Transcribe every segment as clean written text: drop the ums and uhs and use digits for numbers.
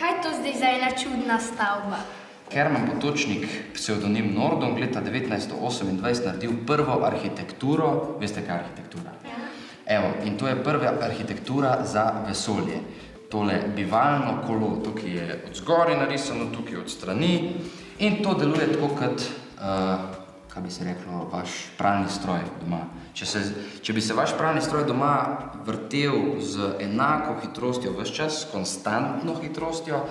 Kaj je to zdaj za ena čudna stavba? Herman Potočnik, psevdonim Nordung, leta 1928 naredil prvo arhitekturo. Veste, kaj je arhitektura? Ja. Evo, in to je prva arhitektura za vesolje. Tole bivalno kolo, tukaj je od zgoraj narisano, tukaj od strani in to deluje tako kot, kaj bi se reklo, vaš pralni stroj doma. Če bi se vaš pralni stroj doma vrtel z enako hitrostjo ves čas, s konstantno hitrostjo,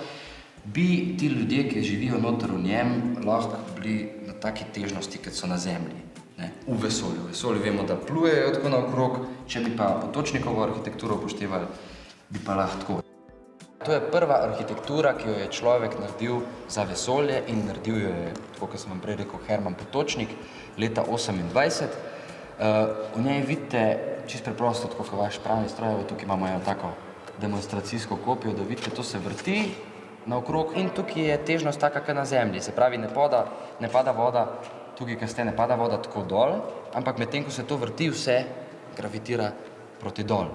bi ti ljudje, ki živijo noter v njem, lahko bili na taki težnosti, kot so na Zemlji, ne? V vesolju. V vesolju vemo, da plujejo tako naokrog, če bi pa Potočnikovo arhitekturo upoštevali, bi pa lahko tako. To je prva arhitektura, ki jo je človek naredil za vesolje in naredil jo je, tako kot sem vam prej rekel, Herman Potočnik, leta 1928. V njej vidite čisto preprosto, tako kot vaš pralni stroj, tukaj imamo eno tako demonstracijsko kopijo, da vidite, to se vrti naokrog in tukaj je težnost taka, kot na Zemlji. Se pravi, ne pada voda, tukaj, ko ste, ne pada voda tako dol, ampak medtem, ko se to vrti, vse gravitira proti dol.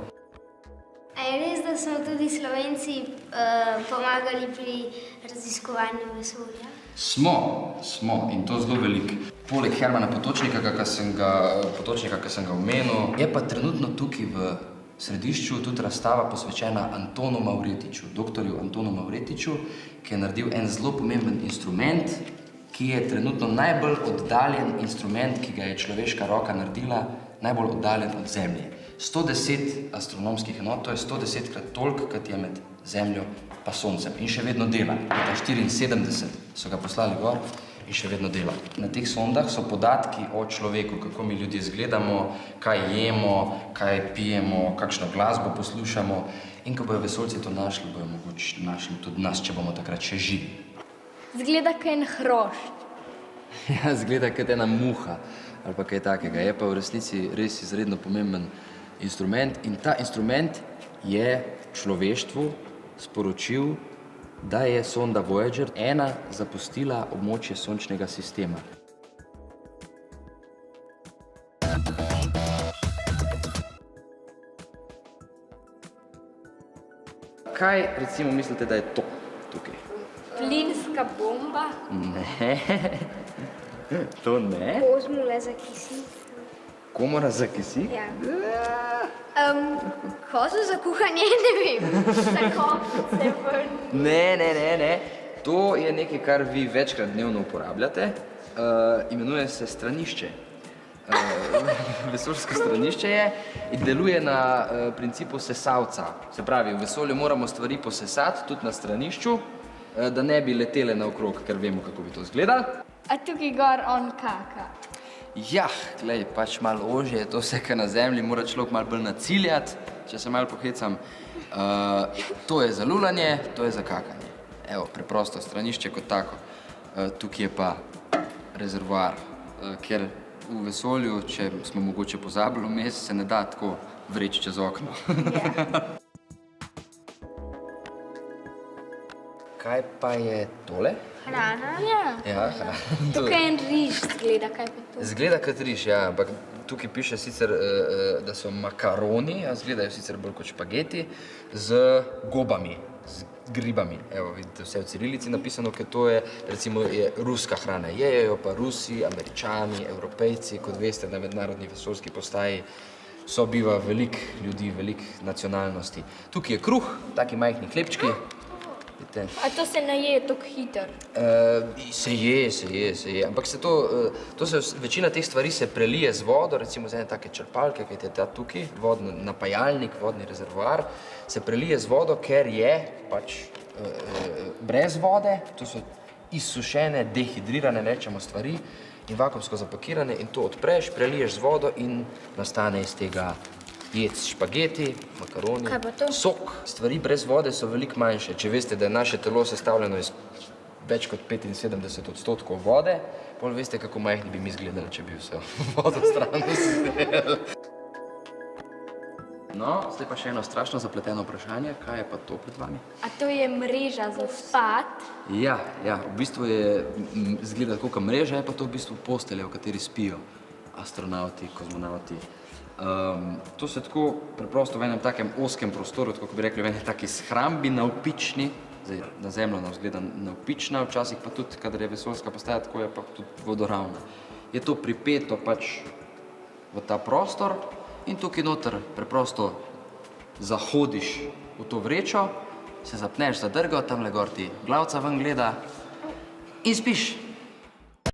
A je res, da smo tudi Slovenci pomagali pri raziskovanju vesolja? Smo in to zelo veliko. Poleg Hermana Potočnika, ki sem ga omenil, je pa trenutno tukaj v središču tudi razstava posvečena Antonu Mavretiču, doktorju Antonu Mavretiču, ki je naredil en zelo pomemben instrument, ki je trenutno najbolj oddaljen instrument, ki ga je človeška roka naredila, najbolj oddaljen od Zemlje. 110 astronomskih enot, to je 110krat toliko, kot je med Zemljo pa Soncem. In še vedno dela. Leta 1974 so ga poslali gor in še vedno dela. Na teh sondah so podatki o človeku, kako mi ljudje izgledamo, kaj jemo, kaj pijemo, kakšno glasbo poslušamo. In ko bojo vesoljci to našli, bojo mogoče našli tudi nas, če bomo takrat še živi. Zgleda kot en hrošč. Ja, zgleda kot ena muha ali pa kaj takega. Je pa v resnici res izredno pomemben instrument in ta instrument je človeštvu sporočil, da je sonda Voyager ena zapustila območje sončnega sistema. Kaj recimo mislite, da je to tukaj? Plinska bomba. Ne, to ne. Kozmula za kisik. Komora za kisik? Ja. Kozo za kuhanje, ne vem. Tako se vrni. Ne. To je nekaj, kar vi večkrat dnevno uporabljate. Imenuje se stranišče. Vesoljsko stranišče je in deluje na principu sesalca. Se pravi, v vesolju moramo stvari posesati, tudi na stranišču, da ne bi letele naokrog, ker vemo, kako bi to izgledalo. A tukaj gor on kaka. Ja, glej, pač malo ožje je to vse, kar na Zemlji, mora človek malo bolj naciljati, če se malo pohecam. To je za lulanje, to je za kakanje. Evo, preprosto, stranišče kot tako. Tukaj je pa rezervoar, ker v vesolju, če smo mogoče pozabili vmes, se ne da tako vreči čez okno. Kaj pa je tole? Hrana? Ja, hrana. Tukaj je en riž, zgleda, kaj pa to? Zgleda kot riž, ja, ampak tukaj piše sicer, da so makaroni, zgledajo sicer bolj kot špageti, z gobami, z gribami. Evo, vidite, vse v cirilici napisano, ker to je, recimo, je ruska hrana. Jejo pa Rusi, Američani, Evropejci, kot veste, na mednarodni vesoljski postaji sobiva veliko ljudi, veliko nacionalnosti. Tukaj je kruh, taki majhni hlebčki. A to se ne je tako hiter? Se je, ampak večina teh stvari se prelije z vodo, recimo z ene take črpalke, ki je ta tukaj, vodni napajalnik, vodni rezervoar, se prelije z vodo, ker je pač brez vode, to so izsušene, dehidrirane, rečemo, stvari in vakuumsko zapakirane in to odpreš, preliješ z vodo in nastane iz tega jec špageti, makaroni, sok. Stvari brez vode so veliko manjše. Če veste, da je naše telo sestavljeno iz več kot 75% vode, potem veste, kako majhni bi mi izgledali, če bi vse vodo stran vzeli. No, zdaj pa še eno strašno zapleteno vprašanje. Kaj je pa to pred vami? A to je mreža za spat? Ja, v bistvu izgleda tako kot mreža, je pa to v bistvu postelja, v kateri spijo astronauti, kozmonauti. To se tako preprosto v enem takem oskem prostoru, tako bi rekli, v enem taki shrambi navpični, Zdaj, na Zemljo nas gleda navpična, včasih pa tudi, kadar je vesoljska postaja, tako je pa tudi vodoravna. Je to pripeto pač v ta prostor in tukaj noter preprosto zahodiš v to vrečo, se zapneš za drgo, tamle gor ti glavca ven gleda in spiš.